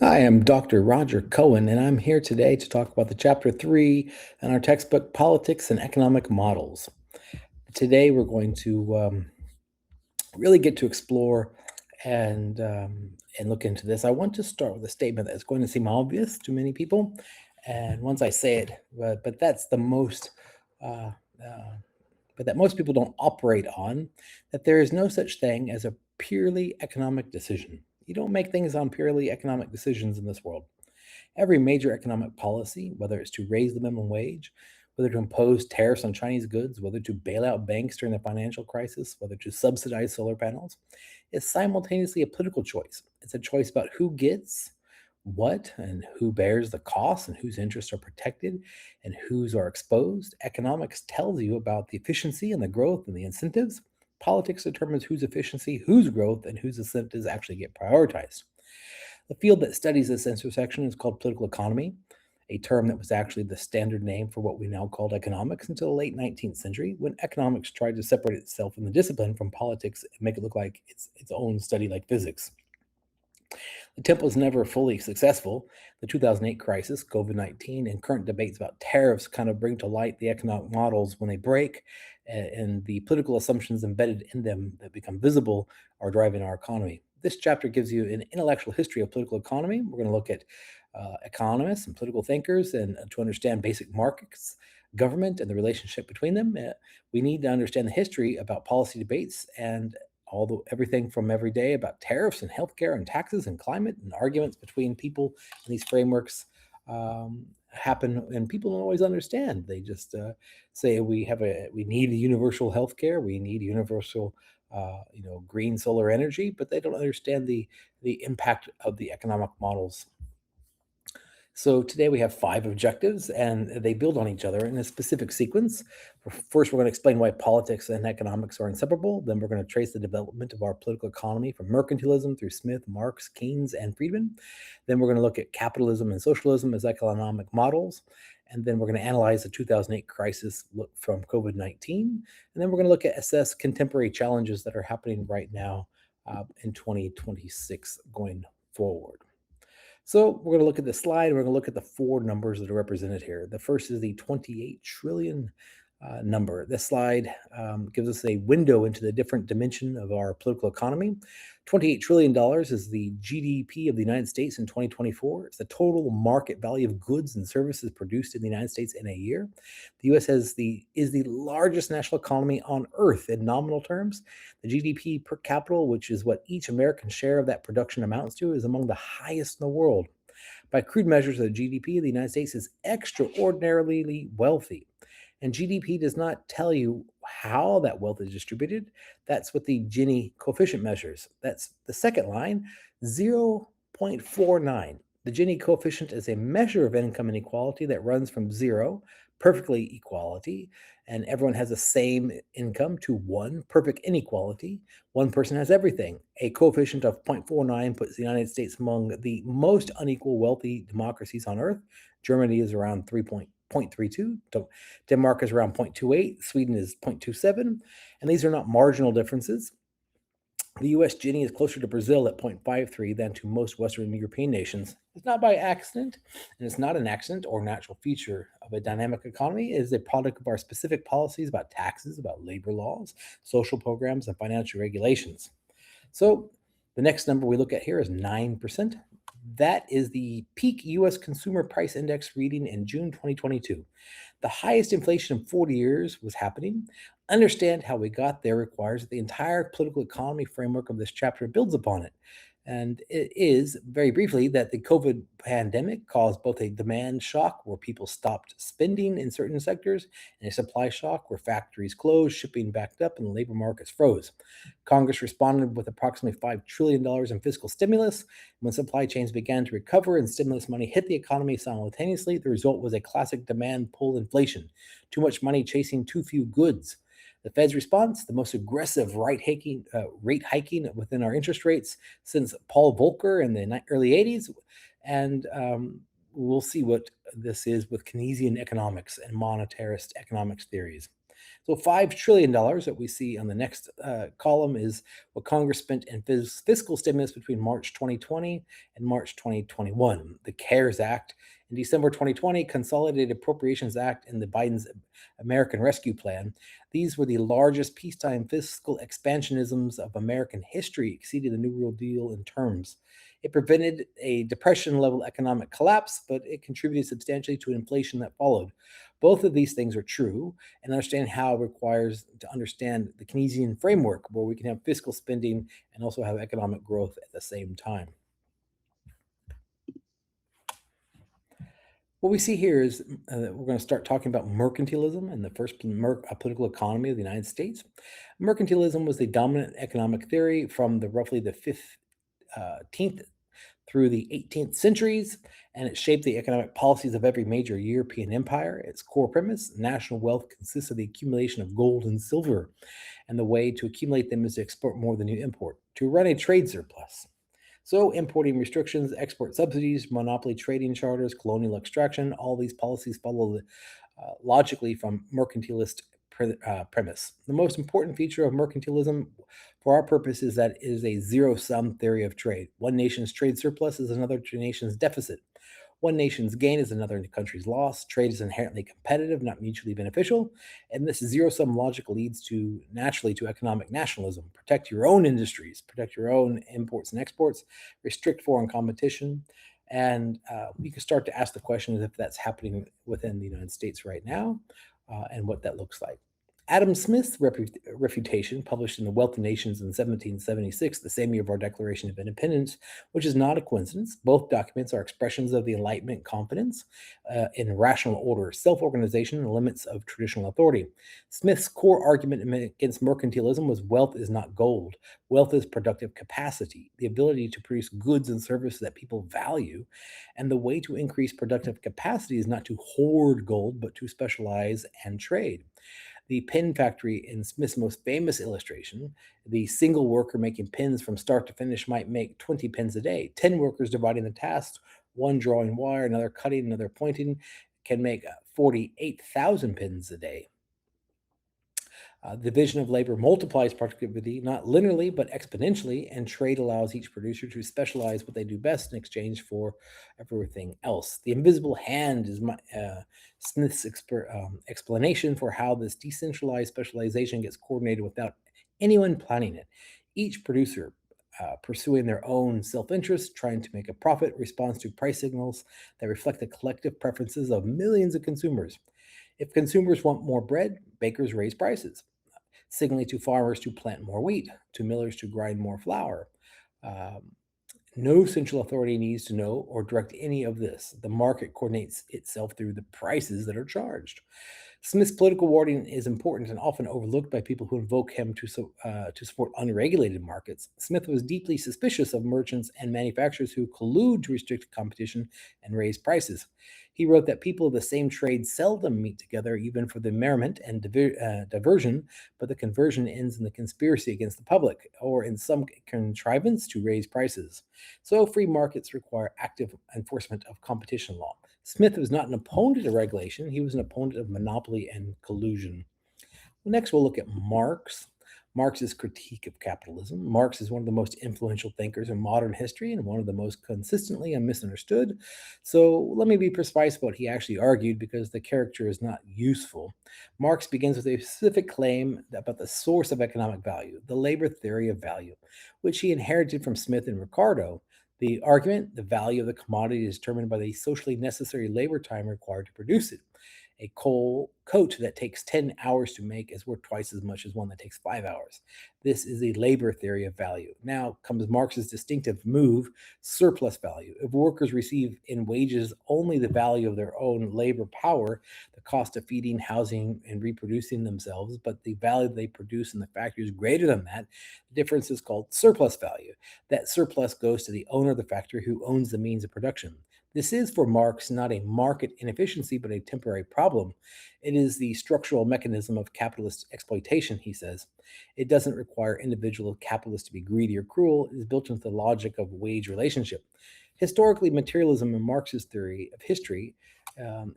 Hi, I'm Dr. Rodgir Cohen, and I'm here today to talk about the chapter 3 in our textbook, Politics and Economic Models. Today, we're going to really get to explore and look into this. I want to start with a statement that's going to seem obvious to many people, and once I say it, but that's the most, uh, uh, but that most people don't operate on, that there is no such thing as a purely economic decision. You don't make things on purely economic decisions in this world. Every major economic policy, whether it's to raise the minimum wage, whether to impose tariffs on Chinese goods, whether to bail out banks during the financial crisis, whether to subsidize solar panels, is simultaneously a political choice. It's a choice about who gets what and who bears the costs and whose interests are protected and whose are exposed. Economics tells you about the efficiency and the growth and the incentives. Politics determines whose efficiency, whose growth, and whose incentives actually get prioritized. The field that studies this intersection is called political economy, a term that was actually the standard name for what we now called economics until the late 19th century, when economics tried to separate itself in the discipline from politics and make it look like its own study like physics. The attempt was never fully successful. The 2008 crisis, COVID-19, and current debates about tariffs kind of bring to light the economic models when they break, and the political assumptions embedded in them that become visible are driving our economy. This chapter gives you an intellectual history of political economy. We're going to look at economists and political thinkers and to understand basic markets, government, and the relationship between them. We need to understand the history about policy debates and everything from every day about tariffs and healthcare and taxes and climate and arguments between people in these frameworks happen, and people don't always understand. They just say we need a universal healthcare, we need universal green solar energy, but they don't understand the impact of the economic models. So today we have 5 objectives, and they build on each other in a specific sequence. First, we're going to explain why politics and economics are inseparable. Then we're going to trace the development of our political economy from mercantilism through Smith, Marx, Keynes, and Friedman. Then we're going to look at capitalism and socialism as economic models. And then we're going to analyze the 2008 crisis from COVID-19. And then we're going to look at assess contemporary challenges that are happening right now in 2026 going forward. So we're going to look at the slide. We're going to look at the 4 numbers that are represented here. The first is the 28 trillion number. This slide gives us a window into the different dimension of our political economy. $28 trillion is the GDP of the United States in 2024. It's the total market value of goods and services produced in the United States in a year. The U.S. is the largest national economy on earth in nominal terms. The GDP per capita, which is what each American share of that production amounts to, is among the highest in the world. By crude measures, the GDP of the United States is extraordinarily wealthy. And GDP does not tell you how that wealth is distributed. That's what the Gini coefficient measures. That's the second line, 0.49. The Gini coefficient is a measure of income inequality that runs from 0, perfectly equality, and everyone has the same income, to 1, perfect inequality. One person has everything. A coefficient of 0.49 puts the United States among the most unequal wealthy democracies on earth. Germany is around 0.32. Denmark is around 0.28. Sweden is 0.27. And these are not marginal differences. The U.S. Gini is closer to Brazil at 0.53 than to most Western European nations. It's not by accident, and it's not an accident or natural feature of a dynamic economy. It is a product of our specific policies about taxes, about labor laws, social programs, and financial regulations. So the next number we look at here is 9%. That is the peak U.S. Consumer Price Index reading in June 2022. The highest inflation in 40 years was happening. Understand how we got there requires that the entire political economy framework of this chapter builds upon it. And it is, very briefly, that the COVID pandemic caused both a demand shock where people stopped spending in certain sectors and a supply shock where factories closed, shipping backed up, and the labor markets froze. Congress responded with approximately $5 trillion in fiscal stimulus. When supply chains began to recover and stimulus money hit the economy simultaneously, the result was a classic demand pull inflation. Too much money chasing too few goods. The Fed's response, the most aggressive rate hiking within our interest rates since Paul Volcker in the early 80s. And we'll see what this is with Keynesian economics and monetarist economics theories. So $5 trillion that we see on the next column is what Congress spent in fiscal stimulus between March 2020 and March 2021. The CARES Act in December 2020, Consolidated Appropriations Act, and the Biden's American Rescue Plan. These were the largest peacetime fiscal expansionisms of American history, exceeding the New World Deal in terms. It prevented a depression level economic collapse, but it contributed substantially to inflation that followed. Both of these things are true, and understanding how requires to understand the Keynesian framework, where we can have fiscal spending and also have economic growth at the same time. What we see here is we're going to start talking about mercantilism and the first political economy of the United States. Mercantilism was the dominant economic theory from roughly the 15th through the 18th centuries, and it shaped the economic policies of every major European empire. Its core premise: national wealth consists of the accumulation of gold and silver, and the way to accumulate them is to export more than you import, to run a trade surplus. So, importing restrictions, export subsidies, monopoly trading charters, colonial extraction, all these policies follow logically from mercantilist premise. The most important feature of mercantilism for our purpose is that it is a zero-sum theory of trade. One nation's trade surplus is another nation's deficit. One nation's gain is another country's loss. Trade is inherently competitive, not mutually beneficial. And this zero-sum logic leads naturally to economic nationalism. Protect your own industries, protect your own imports and exports, restrict foreign competition. And we can start to ask the question if that's happening within the United States right now, and what that looks like. Adam Smith's refutation, published in The Wealth of Nations in 1776, the same year of our Declaration of Independence, which is not a coincidence. Both documents are expressions of the Enlightenment confidence in rational order, self-organization, and the limits of traditional authority. Smith's core argument against mercantilism was wealth is not gold. Wealth is productive capacity, the ability to produce goods and services that people value. And the way to increase productive capacity is not to hoard gold, but to specialize and trade. The pen factory in Smith's most famous illustration, the single worker making pens from start to finish might make 20 pens a day. 10 workers dividing the tasks, one drawing wire, another cutting, another pointing, can make 48,000 pens a day. Division of labor multiplies productivity not linearly but exponentially, and trade allows each producer to specialize what they do best in exchange for everything else. The invisible hand is Smith's explanation for how this decentralized specialization gets coordinated without anyone planning it. Each producer, pursuing their own self-interest, trying to make a profit, responds to price signals that reflect the collective preferences of millions of consumers. If consumers want more bread, bakers raise prices, signaling to farmers to plant more wheat, to millers to grind more flour. Um, no central authority needs to know or direct any of this. The market coordinates itself through the prices that are charged. Smith's political wording is important and often overlooked by people who invoke him to support unregulated markets. Smith was deeply suspicious of merchants and manufacturers who collude to restrict competition and raise prices. He wrote that people of the same trade seldom meet together, even for the merriment and diversion, but the conversion ends in the conspiracy against the public, or in some contrivance to raise prices. So free markets require active enforcement of competition law. Smith was not an opponent of regulation, he was an opponent of monopoly and collusion. Next, we'll look at Marx. Marx's critique of capitalism. Marx is one of the most influential thinkers in modern history and one of the most consistently misunderstood. So let me be precise about what he actually argued, because the character is not useful. Marx begins with a specific claim about the source of economic value, the labor theory of value, which he inherited from Smith and Ricardo. The argument: the value of the commodity is determined by the socially necessary labor time required to produce it. A coal coat that takes 10 hours to make is worth twice as much as one that takes 5 hours. This is a labor theory of value. Now comes Marx's distinctive move: surplus value. If workers receive in wages only the value of their own labor power, the cost of feeding, housing, and reproducing themselves, but the value they produce in the factory is greater than that, the difference is called surplus value. That surplus goes to the owner of the factory, who owns the means of production. This is, for Marx, not a market inefficiency, but a temporary problem. It is the structural mechanism of capitalist exploitation, he says. It doesn't require individual capitalists to be greedy or cruel. It is built into the logic of wage relationship. Historically, materialism in Marx's theory of history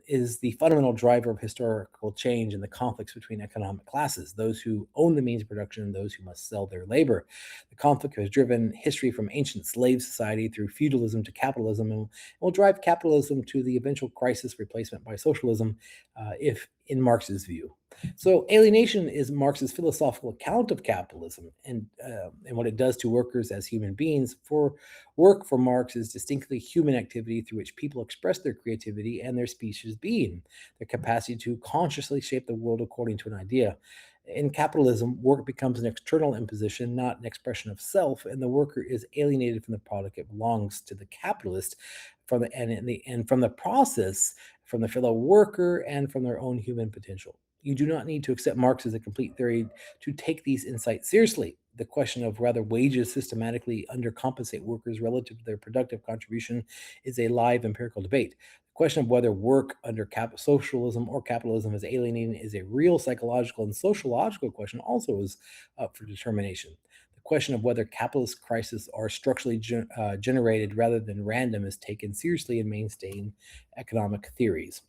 is the fundamental driver of historical change in the conflicts between economic classes, those who own the means of production and those who must sell their labor. The conflict has driven history from ancient slave society through feudalism to capitalism and will drive capitalism to the eventual crisis replacement by socialism, if in Marx's view. So, alienation is Marx's philosophical account of capitalism and what it does to workers as human beings. For work for Marx is distinctly human activity through which people express their creativity and their species being, their capacity to consciously shape the world according to an idea. In capitalism, work becomes an external imposition, not an expression of self, and the worker is alienated from the product it belongs to the capitalist, and from the process, from the fellow worker, and from their own human potential. You do not need to accept Marx as a complete theory to take these insights seriously. The question of whether wages systematically undercompensate workers relative to their productive contribution is a live empirical debate. The question of whether work under socialism or capitalism is alienating is a real psychological and sociological question, also is up for determination. The question of whether capitalist crises are structurally generated rather than random is taken seriously in mainstream economic theories.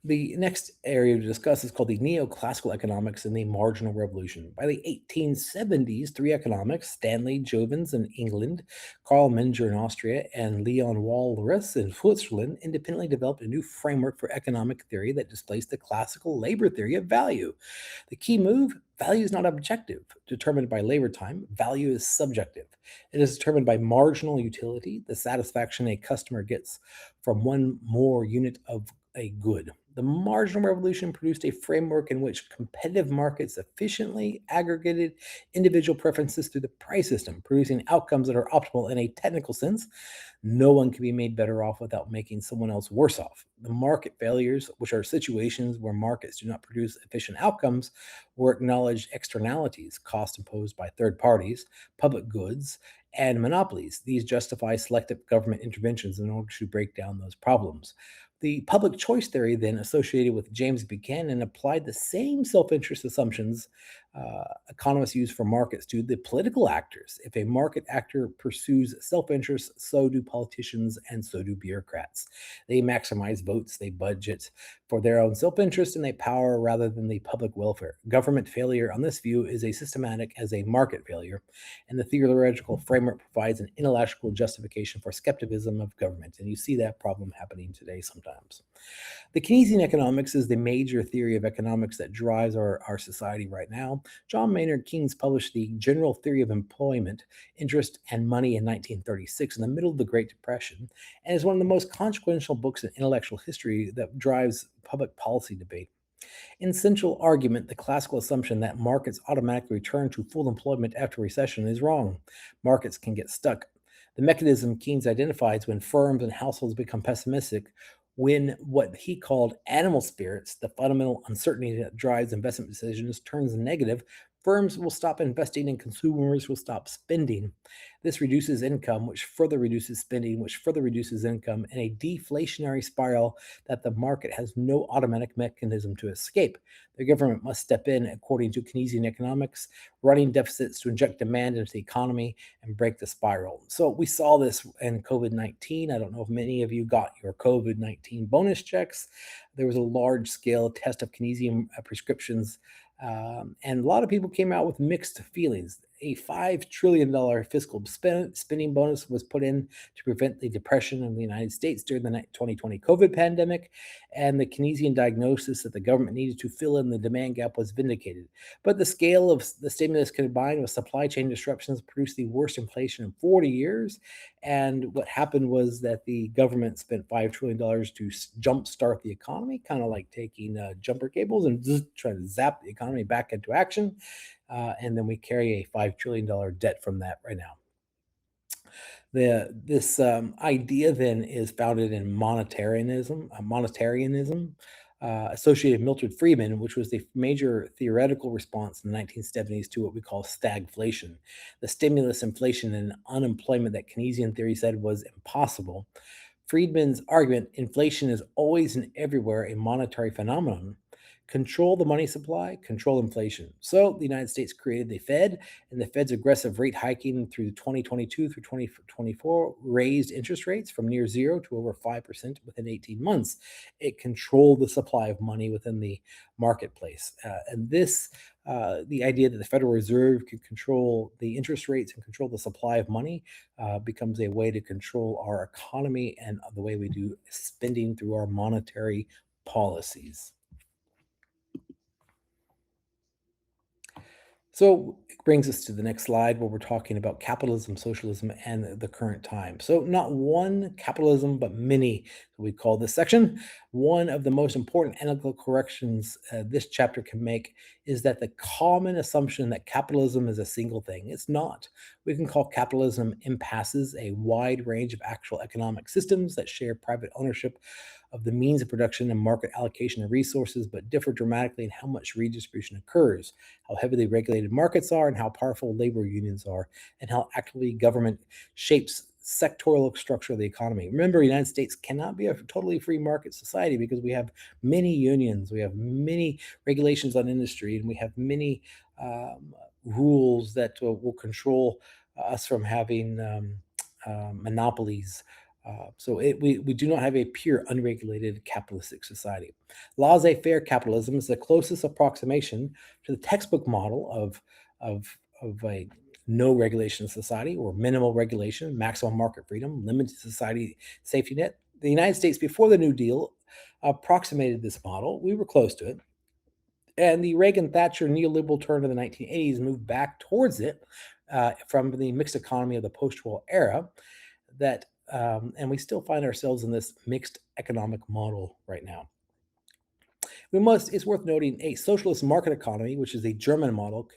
The next area to discuss is called the neoclassical economics and the marginal revolution. By the 1870s, three economics, Stanley Jevons in England, Karl Menger in Austria, and Leon Walras in Switzerland, independently developed a new framework for economic theory that displaced the classical labor theory of value. The key move: value is not objective, determined by labor time. Value is subjective. It is determined by marginal utility, the satisfaction a customer gets from one more unit of a good. The marginal revolution produced a framework in which competitive markets efficiently aggregated individual preferences through the price system, producing outcomes that are optimal in a technical sense. No one can be made better off without making someone else worse off. The market failures, which are situations where markets do not produce efficient outcomes, were acknowledged externalities, costs imposed by third parties, public goods, and monopolies. These justify selective government interventions in order to break down those problems. The public choice theory, then associated with James Buchanan, applied the same self interest assumptions economists use for markets to the political actors. If a market actor pursues self interest, so do politicians and so do bureaucrats. They maximize votes, they budget for their own self interest, and they power rather than the public welfare. Government failure on this view is as systematic as a market failure, and the theoretical framework provides an intellectual justification for skepticism of government. And you see that problem happening today sometimes. The Keynesian economics is the major theory of economics that drives our society right now. John Maynard Keynes published the General Theory of Employment, Interest, and Money in 1936 in the middle of the Great Depression, and is one of the most consequential books in intellectual history that drives public policy debate. In central argument, the classical assumption that markets automatically return to full employment after recession is wrong. Markets can get stuck. The mechanism Keynes identifies when firms and households become pessimistic, when what he called animal spirits, the fundamental uncertainty that drives investment decisions, turns negative, firms will stop investing and consumers will stop spending. This reduces income, which further reduces spending, which further reduces income, in a deflationary spiral that the market has no automatic mechanism to escape. The government must step in, according to Keynesian economics, running deficits to inject demand into the economy and break the spiral. So we saw this in COVID-19. I don't know if many of you got your COVID-19 bonus checks. There was a large scale test of Keynesian prescriptions, and a lot of people came out with mixed feelings. A $5 trillion fiscal spending bonus was put in to prevent the depression in the United States during the 2020 COVID pandemic, and the Keynesian diagnosis that the government needed to fill in the demand gap was vindicated. But the scale of the stimulus combined with supply chain disruptions produced the worst inflation in 40 years. And what happened was that the government spent $5 trillion to jumpstart the economy, kind of like taking jumper cables and just trying to zap the economy back into action. And then we carry a $5 trillion debt from that right now. This idea then is founded in monetarianism, associated with Milton Friedman, which was the major theoretical response in the 1970s to what we call stagflation, the stimulus, inflation, and unemployment that Keynesian theory said was impossible. Friedman's argument, inflation is always and everywhere a monetary phenomenon, control the money supply, control inflation. So the United States created the Fed, and the Fed's aggressive rate hiking through 2022 through 2024 raised interest rates from near zero to over 5% within 18 months. It controlled the supply of money within the marketplace. The idea that the Federal Reserve could control the interest rates and control the supply of money becomes a way to control our economy and the way we do spending through our monetary policies. So it brings us to the next slide where we're talking about capitalism, socialism, and the current time. So not one capitalism, but many, we call this section. One of the most important analytical corrections this chapter can make is that the common assumption that capitalism is a single thing. It's not. We can call capitalism impasses a wide range of actual economic systems that share private ownership of the means of production and market allocation of resources, but differ dramatically in how much redistribution occurs, how heavily regulated markets are, and how powerful labor unions are, and how actively government shapes sectoral structure of the economy. Remember, the United States cannot be a totally free market society because we have many unions, we have many regulations on industry, and we have many rules that will control us from having monopolies. We do not have a pure unregulated capitalistic society. Laissez-faire capitalism is the closest approximation to the textbook model of a no regulation society or minimal regulation, maximum market freedom, limited society safety net. The United States before the New Deal approximated this model. We were close to it. And the Reagan-Thatcher neoliberal turn of the 1980s moved back towards it from the mixed economy of the post-war era and we still find ourselves in this mixed economic model right now. It's worth noting a socialist market economy, which is a German model,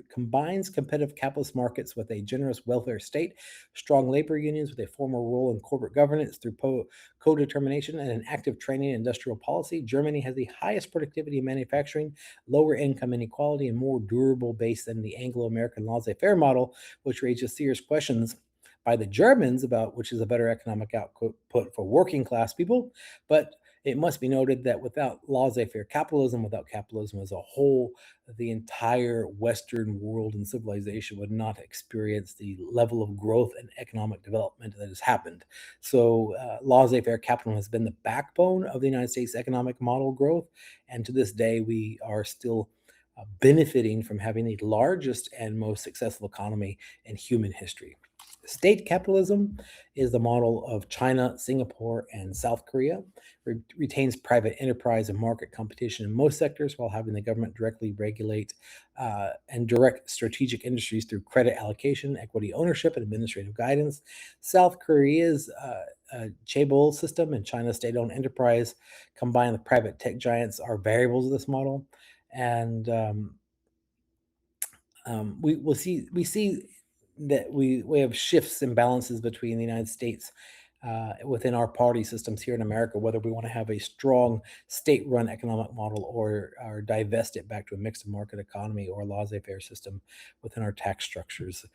combines competitive capitalist markets with a generous welfare state, strong labor unions with a formal role in corporate governance through co-determination, and an active training and industrial policy. Germany has the highest productivity in manufacturing, lower income inequality, and more durable base than the Anglo-American laissez-faire model, which raises serious questions by the Germans about which is a better economic output for working class people. But it must be noted that without laissez-faire capitalism, without capitalism as a whole, the entire Western world and civilization would not experience the level of growth and economic development that has happened. So laissez-faire capitalism has been the backbone of the United States economic model growth. And to this day, we are still benefiting from having the largest and most successful economy in human history. State capitalism is the model of China, Singapore, and South Korea. It retains private enterprise and market competition in most sectors while having the government directly regulate and direct strategic industries through credit allocation, equity ownership, and administrative guidance. South Korea's chaebol system and China's state-owned enterprise combined with private tech giants are variables of this model. And we see that we have shifts and balances between the United States within our party systems here in America, whether we want to have a strong state-run economic model or divest it back to a mixed market economy or a laissez-faire system within our tax structures.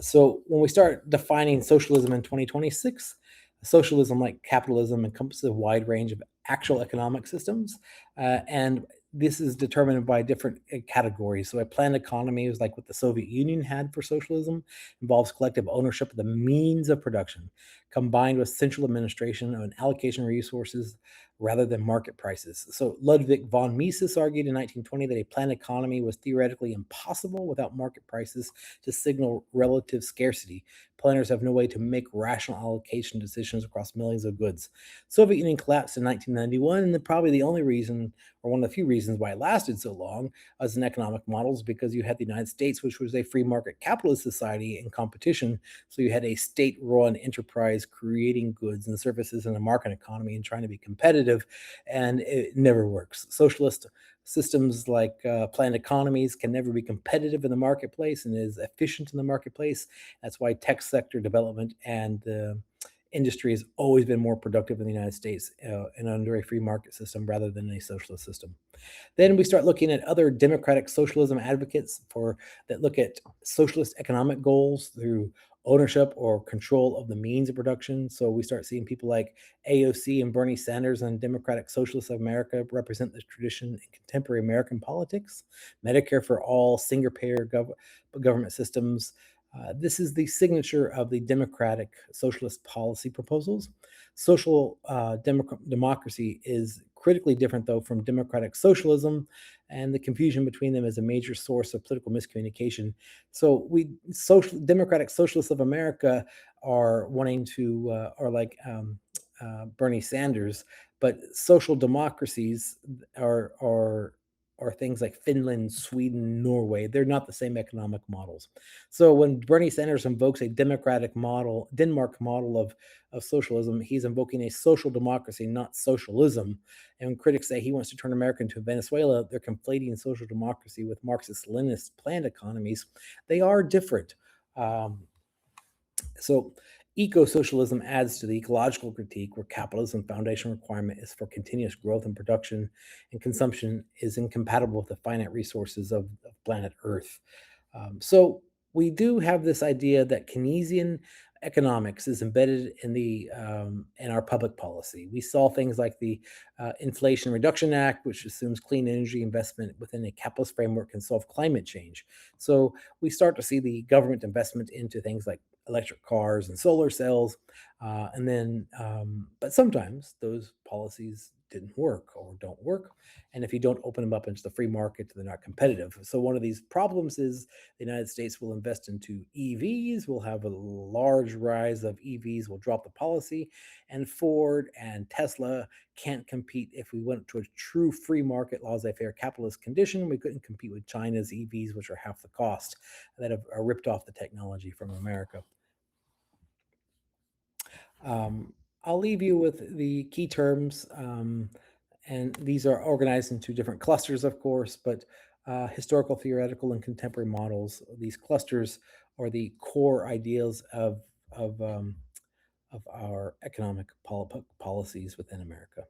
So when we start defining socialism in 2026, socialism, like capitalism, encompasses a wide range of actual economic systems, and this is determined by different categories. So a planned economy is like what the Soviet Union had for socialism, involves collective ownership of the means of production, combined with central administration and allocation of resources rather than market prices. So Ludwig von Mises argued in 1920 that a planned economy was theoretically impossible without market prices to signal relative scarcity. Planners have no way to make rational allocation decisions across millions of goods. Soviet Union collapsed in 1991, and probably the only reason, or one of the few reasons why it lasted so long as an economic model, is because you had the United States, which was a free market capitalist society in competition. So you had a state-run enterprise creating goods and services in a market economy and trying to be competitive, and it never works. Socialist systems like planned economies can never be competitive in the marketplace and is efficient in the marketplace. That's why tech sector development and industry has always been more productive in the United States and under a free market system rather than a socialist system. Then we start looking at other democratic socialism advocates that look at socialist economic goals through ownership or control of the means of production. So we start seeing people like AOC and Bernie Sanders and Democratic Socialists of America represent this tradition in contemporary American politics. Medicare for all, single payer government systems. This is the signature of the democratic socialist policy proposals. Social democracy is critically different, though, from democratic socialism, and the confusion between them is a major source of political miscommunication. So democratic socialists of America are wanting to are like Bernie Sanders, but social democracies are things like Finland, Sweden, Norway. They're not the same economic models. So when Bernie Sanders invokes a democratic model, Denmark model of socialism, he's invoking a social democracy, not socialism. And when critics say he wants to turn America into Venezuela, they're conflating social democracy with Marxist-Leninist planned economies. They are different. So eco-socialism adds to the ecological critique, where capitalism's foundation requirement is for continuous growth and production, and consumption is incompatible with the finite resources of planet Earth. So we do have this idea that Keynesian economics is embedded in our public policy. We saw things like the Inflation Reduction Act, which assumes clean energy investment within a capitalist framework can solve climate change. So we start to see the government investment into things like electric cars and solar cells, but sometimes those policies didn't work or don't work. And if you don't open them up into the free market, they're not competitive. So one of these problems is the United States will invest into EVs, we'll have a large rise of EVs, will drop the policy, and Ford and Tesla can't compete. If we went to a true free market, laissez-faire capitalist condition, we couldn't compete with China's EVs, which are half the cost, that are ripped off the technology from America. I'll leave you with the key terms, and these are organized into different clusters, of course, but historical, theoretical, and contemporary models. These clusters are the core ideals of our economic policies within America.